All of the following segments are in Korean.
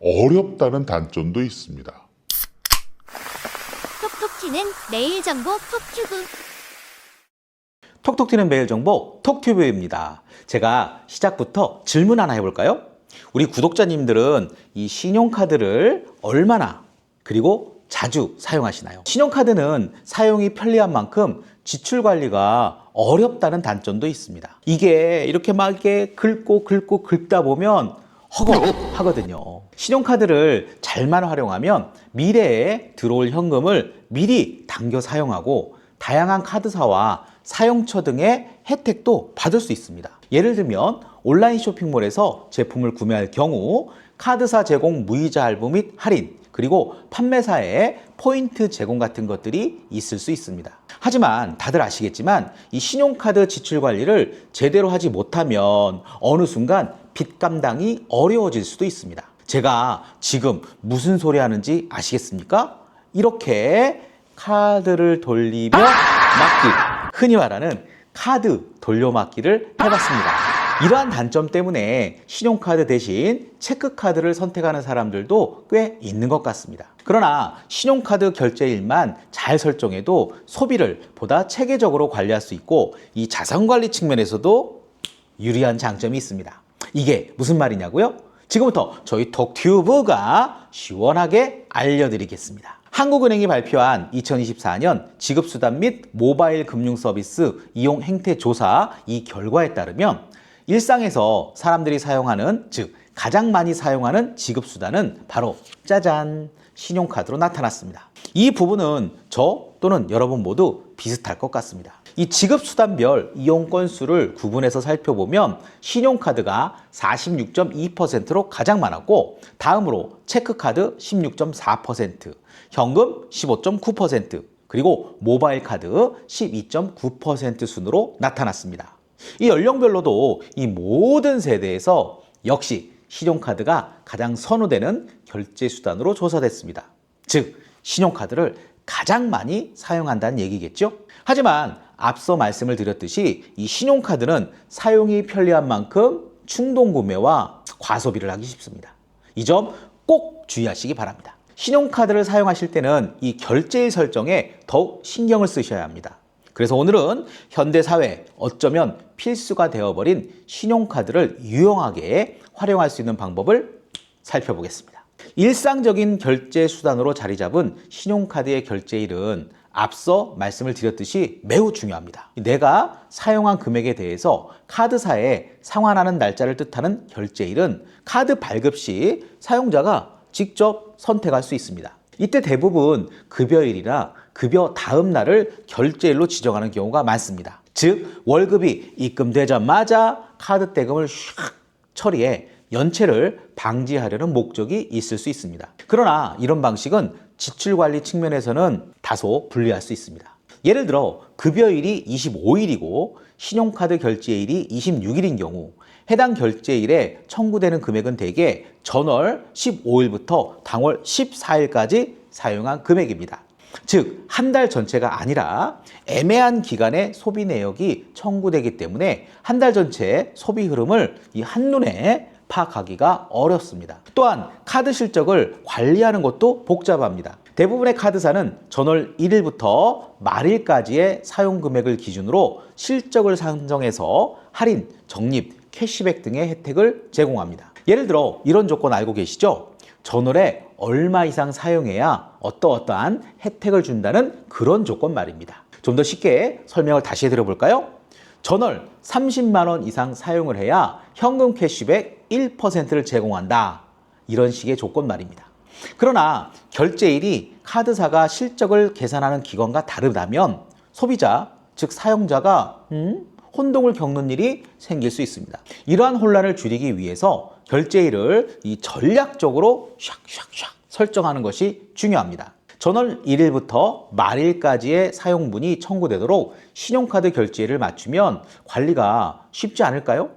어렵다는 단점도 있습니다. 톡톡 튀는 매일 정보 톡튜브. 톡톡 튀는 매일 정보 톡튜브입니다. 제가 시작부터 질문 하나 해볼까요? 우리 구독자님들은 이 신용카드를 얼마나 그리고 자주 사용하시나요? 신용카드는 사용이 편리한 만큼 지출 관리가 어렵다는 단점도 있습니다. 이게 이렇게 막 이렇게 긁다 보면 허겁하거든요. 신용카드를 잘만 활용하면 미래에 들어올 현금을 미리 당겨 사용하고 다양한 카드사와 사용처 등의 혜택도 받을 수 있습니다. 예를 들면 온라인 쇼핑몰에서 제품을 구매할 경우 카드사 제공 무이자 할부 및 할인, 그리고 판매사의 포인트 제공 같은 것들이 있을 수 있습니다. 하지만 다들 아시겠지만 이 신용카드 지출 관리를 제대로 하지 못하면 어느 순간 빚 감당이 어려워질 수도 있습니다. 제가 지금 무슨 소리 하는지 아시겠습니까? 이렇게 카드를 돌리며 막기, 흔히 말하는 카드 돌려막기를 해봤습니다. 이러한 단점 때문에 신용카드 대신 체크카드를 선택하는 사람들도 꽤 있는 것 같습니다. 그러나 신용카드 결제일만 잘 설정해도 소비를 보다 체계적으로 관리할 수 있고 이 자산관리 측면에서도 유리한 장점이 있습니다. 이게 무슨 말이냐고요? 지금부터 저희 톡튜브가 시원하게 알려드리겠습니다. 한국은행이 발표한 2024년 지급수단 및 모바일 금융서비스 이용 행태 조사 이 결과에 따르면 일상에서 사람들이 사용하는, 즉 가장 많이 사용하는 지급수단은 바로 짜잔! 신용카드로 나타났습니다. 이 부분은 저 또는 여러분 모두 비슷할 것 같습니다. 이 지급수단별 이용 건수를 구분해서 살펴보면 신용카드가 46.2%로 가장 많았고, 다음으로 체크카드 16.4%, 현금 15.9%, 그리고 모바일 카드 12.9% 순으로 나타났습니다. 이 연령별로도 이 모든 세대에서 역시 신용카드가 가장 선호되는 결제수단으로 조사됐습니다. 즉, 신용카드를 가장 많이 사용한다는 얘기겠죠? 하지만 앞서 말씀을 드렸듯이 이 신용카드는 사용이 편리한 만큼 충동구매와 과소비를 하기 쉽습니다. 이 점 꼭 주의하시기 바랍니다. 신용카드를 사용하실 때는 이 결제일 설정에 더욱 신경을 쓰셔야 합니다. 그래서 오늘은 현대사회 어쩌면 필수가 되어버린 신용카드를 유용하게 활용할 수 있는 방법을 살펴보겠습니다. 일상적인 결제 수단으로 자리 잡은 신용카드의 결제일은 앞서 말씀을 드렸듯이 매우 중요합니다. 내가 사용한 금액에 대해서 카드사에 상환하는 날짜를 뜻하는 결제일은 카드 발급 시 사용자가 직접 선택할 수 있습니다. 이때 대부분 급여일이나 급여 다음 날을 결제일로 지정하는 경우가 많습니다. 즉, 월급이 입금되자마자 카드 대금을 샥 처리해 연체를 방지하려는 목적이 있을 수 있습니다. 그러나 이런 방식은 지출 관리 측면에서는 다소 불리할 수 있습니다. 예를 들어 급여일이 25일이고 신용카드 결제일이 26일인 경우 해당 결제일에 청구되는 금액은 대개 전월 15일부터 당월 14일까지 사용한 금액입니다. 즉, 한 달 전체가 아니라 애매한 기간에 소비 내역이 청구되기 때문에 한 달 전체의 소비 흐름을 이 한눈에 파악하기가 어렵습니다. 또한 카드 실적을 관리하는 것도 복잡합니다. 대부분의 카드사는 전월 1일부터 말일까지의 사용 금액을 기준으로 실적을 산정해서 할인, 적립, 캐시백 등의 혜택을 제공합니다. 예를 들어 이런 조건 알고 계시죠? 전월에 얼마 이상 사용해야 어떠한 혜택을 준다는 그런 조건 말입니다. 좀 더 쉽게 설명을 다시 해드려볼까요? 전월 30만 원 이상 사용을 해야 현금 캐시백 1%를 제공한다. 이런 식의 조건 말입니다. 그러나 결제일이 카드사가 실적을 계산하는 기관과 다르다면 소비자, 즉 사용자가 혼동을 겪는 일이 생길 수 있습니다. 이러한 혼란을 줄이기 위해서 결제일을 전략적으로 샥샥샥 설정하는 것이 중요합니다. 전월 1일부터 말일까지의 사용분이 청구되도록 신용카드 결제일을 맞추면 관리가 쉽지 않을까요?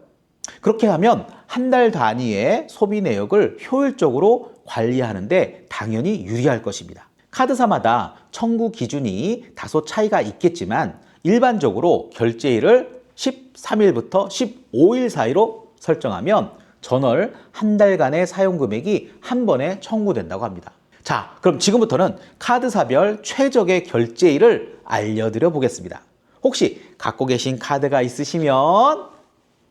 그렇게 하면 한 달 단위의 소비 내역을 효율적으로 관리하는데 당연히 유리할 것입니다. 카드사마다 청구 기준이 다소 차이가 있겠지만 일반적으로 결제일을 13일부터 15일 사이로 설정하면 전월 한 달간의 사용 금액이 한 번에 청구된다고 합니다. 자, 그럼 지금부터는 카드사별 최적의 결제일을 알려드려 보겠습니다. 혹시 갖고 계신 카드가 있으시면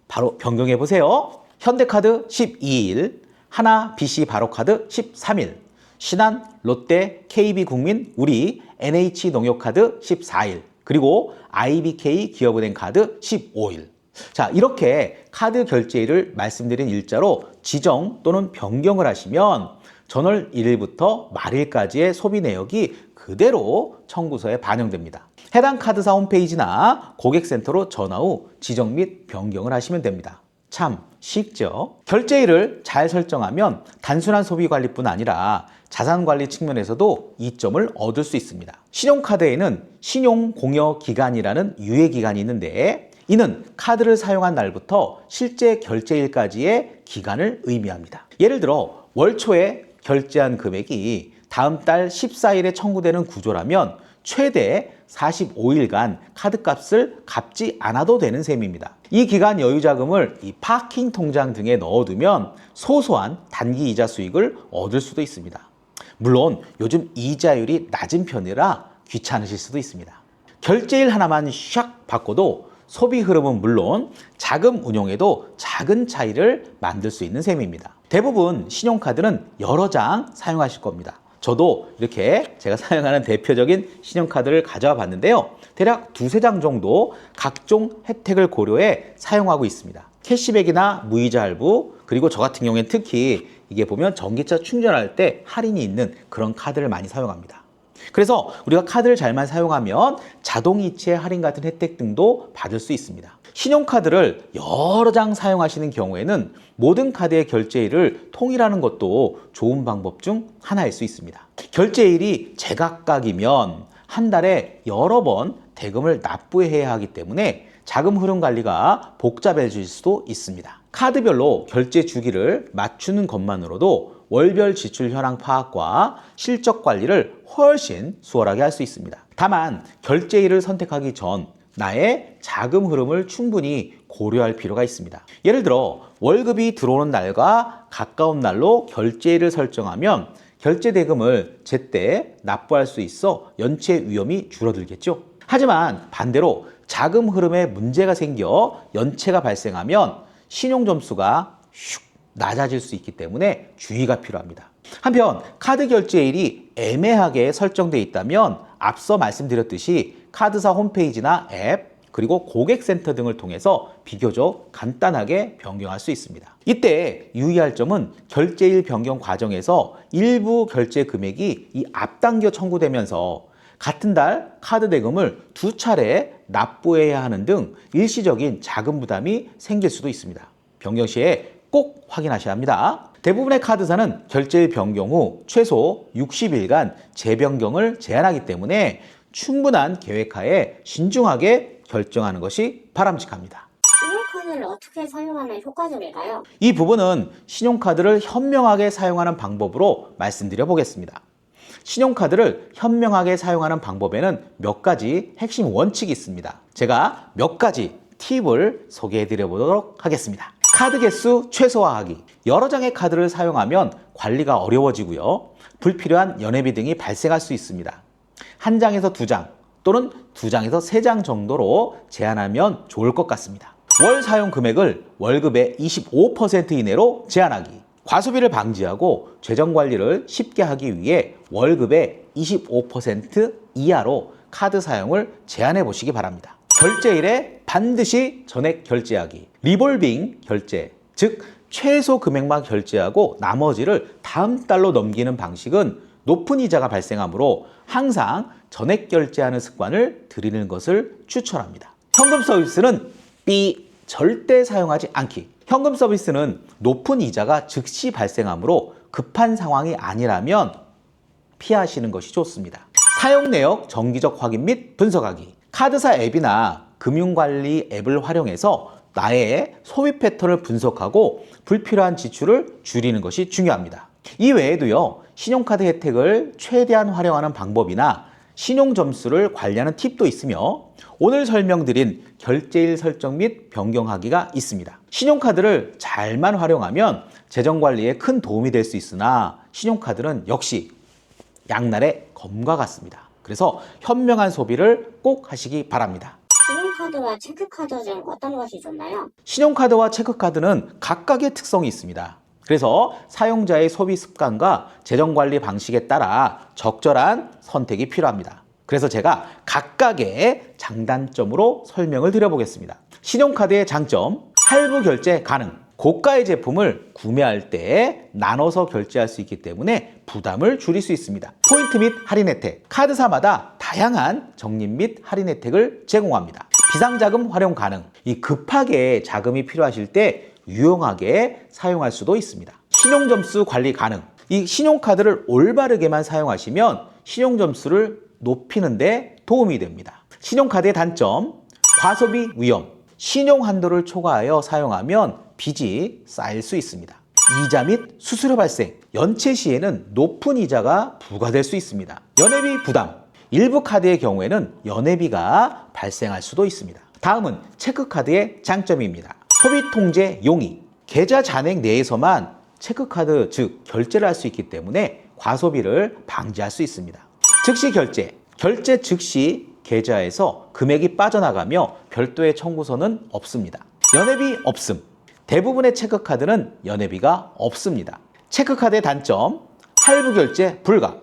바로 변경해 보세요. 현대카드 12일, 하나 BC 바로카드 13일, 신한, 롯데, KB국민, 우리, NH농협카드 14일, 그리고 IBK 기업은행 카드 15일. 자, 이렇게 카드 결제일을 말씀드린 일자로 지정 또는 변경을 하시면 전월 1일부터 말일까지의 소비 내역이 그대로 청구서에 반영됩니다. 해당 카드사 홈페이지나 고객센터로 전화 후 지정 및 변경을 하시면 됩니다. 참 쉽죠? 결제일을 잘 설정하면 단순한 소비 관리뿐 아니라 자산 관리 측면에서도 이점을 얻을 수 있습니다. 신용카드에는 신용 공여 기간이라는 유예 기간이 있는데 이는 카드를 사용한 날부터 실제 결제일까지의 기간을 의미합니다. 예를 들어 월 초에 결제한 금액이 다음 달 14일에 청구되는 구조라면 최대 45일간 카드값을 갚지 않아도 되는 셈입니다. 이 기간 여유 자금을 이 파킹 통장 등에 넣어두면 소소한 단기 이자 수익을 얻을 수도 있습니다. 물론 요즘 이자율이 낮은 편이라 귀찮으실 수도 있습니다. 결제일 하나만 샥 바꿔도 소비 흐름은 물론 자금 운용에도 작은 차이를 만들 수 있는 셈입니다. 대부분 신용카드는 여러 장 사용하실 겁니다. 저도 이렇게 제가 사용하는 대표적인 신용카드를 가져와 봤는데요. 대략 두세 장 정도 각종 혜택을 고려해 사용하고 있습니다. 캐시백이나 무이자 할부, 그리고 저 같은 경우에는 특히 이게 보면 전기차 충전할 때 할인이 있는 그런 카드를 많이 사용합니다. 그래서 우리가 카드를 잘만 사용하면 자동이체 할인 같은 혜택 등도 받을 수 있습니다. 신용카드를 여러 장 사용하시는 경우에는 모든 카드의 결제일을 통일하는 것도 좋은 방법 중 하나일 수 있습니다. 결제일이 제각각이면 한 달에 여러 번 대금을 납부해야 하기 때문에 자금 흐름 관리가 복잡해질 수도 있습니다. 카드별로 결제 주기를 맞추는 것만으로도 월별 지출 현황 파악과 실적 관리를 훨씬 수월하게 할 수 있습니다. 다만 결제일을 선택하기 전 나의 자금 흐름을 충분히 고려할 필요가 있습니다. 예를 들어 월급이 들어오는 날과 가까운 날로 결제일을 설정하면 결제 대금을 제때 납부할 수 있어 연체 위험이 줄어들겠죠. 하지만 반대로 자금 흐름에 문제가 생겨 연체가 발생하면 신용 점수가 슉 낮아질 수 있기 때문에 주의가 필요합니다. 한편 카드 결제일이 애매하게 설정되어 있다면 앞서 말씀드렸듯이 카드사 홈페이지나 앱, 그리고 고객센터 등을 통해서 비교적 간단하게 변경할 수 있습니다. 이때 유의할 점은 결제일 변경 과정에서 일부 결제 금액이 이 앞당겨 청구되면서 같은 달 카드 대금을 두 차례 납부해야 하는 등 일시적인 자금 부담이 생길 수도 있습니다. 변경 시에 꼭 확인하셔야 합니다. 대부분의 카드사는 결제일 변경 후 최소 60일간 재변경을 제한하기 때문에 충분한 계획하에 신중하게 결정하는 것이 바람직합니다. 신용카드를 어떻게 사용하면 효과적일까요? 이 부분은 신용카드를 현명하게 사용하는 방법으로 말씀드려 보겠습니다. 신용카드를 현명하게 사용하는 방법에는 몇 가지 핵심 원칙이 있습니다. 제가 몇 가지 팁을 소개해 드려 보도록 하겠습니다. 카드 개수 최소화하기. 여러 장의 카드를 사용하면 관리가 어려워지고요. 불필요한 연회비 등이 발생할 수 있습니다. 한 장에서 두 장 또는 두 장에서 세 장 정도로 제한하면 좋을 것 같습니다. 월 사용 금액을 월급의 25% 이내로 제한하기. 과소비를 방지하고 재정 관리를 쉽게 하기 위해 월급의 25% 이하로 카드 사용을 제한해 보시기 바랍니다. 결제일에 반드시 전액 결제하기. 리볼빙 결제, 즉 최소 금액만 결제하고 나머지를 다음 달로 넘기는 방식은 높은 이자가 발생하므로 항상 전액 결제하는 습관을 들이는 것을 추천합니다. 현금 서비스는 절대 사용하지 않기. 현금 서비스는 높은 이자가 즉시 발생하므로 급한 상황이 아니라면 피하시는 것이 좋습니다. 사용 내역 정기적 확인 및 분석하기. 카드사 앱이나 금융관리 앱을 활용해서 나의 소비 패턴을 분석하고 불필요한 지출을 줄이는 것이 중요합니다. 이 외에도요, 신용카드 혜택을 최대한 활용하는 방법이나 신용 점수를 관리하는 팁도 있으며 오늘 설명드린 결제일 설정 및 변경하기가 있습니다. 신용카드를 잘만 활용하면 재정관리에 큰 도움이 될 수 있으나 신용카드는 역시 양날의 검과 같습니다. 그래서 현명한 소비를 꼭 하시기 바랍니다. 신용카드와 체크카드 중 어떤 것이 좋나요? 신용카드와 체크카드는 각각의 특성이 있습니다. 그래서 사용자의 소비 습관과 재정관리 방식에 따라 적절한 선택이 필요합니다. 그래서 제가 각각의 장단점으로 설명을 드려보겠습니다. 신용카드의 장점, 할부 결제 가능. 고가의 제품을 구매할 때 나눠서 결제할 수 있기 때문에 부담을 줄일 수 있습니다. 포인트 및 할인 혜택, 카드사마다 다양한 적립 및 할인 혜택을 제공합니다. 비상자금 활용 가능, 이 급하게 자금이 필요하실 때 유용하게 사용할 수도 있습니다. 신용점수 관리 가능, 이 신용카드를 올바르게만 사용하시면 신용점수를 높이는 데 도움이 됩니다. 신용카드의 단점, 과소비 위험, 신용한도를 초과하여 사용하면 빚이 쌓일 수 있습니다. 이자 및 수수료 발생, 연체 시에는 높은 이자가 부과될 수 있습니다. 연회비 부담, 일부 카드의 경우에는 연회비가 발생할 수도 있습니다. 다음은 체크카드의 장점입니다. 소비통제 용이, 계좌 잔액 내에서만 체크카드 즉 결제를 할 수 있기 때문에 과소비를 방지할 수 있습니다. 즉시 결제, 결제 즉시 계좌에서 금액이 빠져나가며 별도의 청구서는 없습니다. 연회비 없음, 대부분의 체크카드는 연회비가 없습니다. 체크카드의 단점, 할부 결제 불가,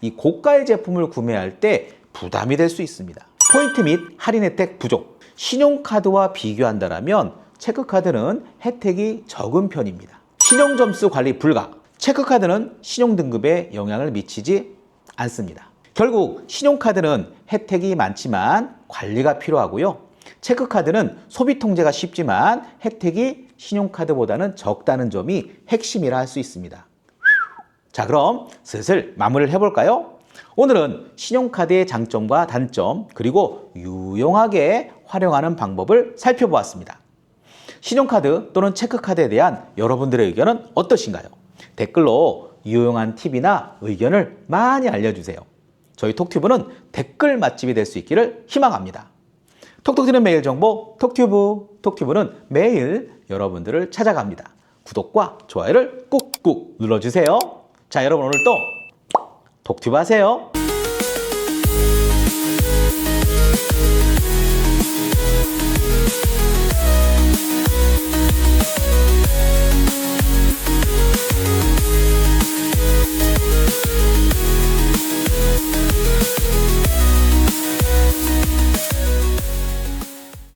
이 고가의 제품을 구매할 때 부담이 될 수 있습니다. 포인트 및 할인 혜택 부족, 신용카드와 비교한다면 체크카드는 혜택이 적은 편입니다. 신용점수 관리 불가, 체크카드는 신용등급에 영향을 미치지 않습니다. 결국 신용카드는 혜택이 많지만 관리가 필요하고요. 체크카드는 소비 통제가 쉽지만 혜택이 신용카드보다는 적다는 점이 핵심이라 할 수 있습니다. 자, 그럼 슬슬 마무리를 해볼까요? 오늘은 신용카드의 장점과 단점 그리고 유용하게 활용하는 방법을 살펴보았습니다. 신용카드 또는 체크카드에 대한 여러분들의 의견은 어떠신가요? 댓글로 유용한 팁이나 의견을 많이 알려주세요. 저희 톡튜브는 댓글 맛집이 될 수 있기를 희망합니다. 톡톡 튀는 매일 정보 톡튜브. 톡튜브는 매일 여러분들을 찾아갑니다. 구독과 좋아요를 꾹꾹 눌러주세요. 자, 여러분 오늘도 톡튜브 하세요.